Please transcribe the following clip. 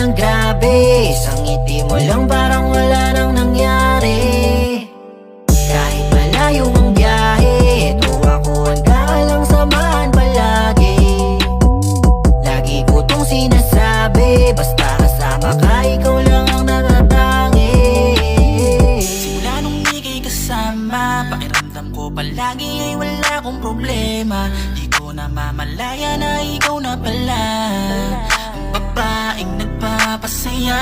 ng grabe, isang ngiti mo lang parang wala nang nangyari. Kahit malayo ang biyahe, ito ako handa ka lang samahan palagi. Lagi ko tong sinasabi, basta kasama ka, ikaw lang ang natatangi. Simula nung ika'y kasama, pakiramdam ko palagi ay wala akong problema. Di ko na mamalaya na ikaw na pala ang babaeng nagpapasaya.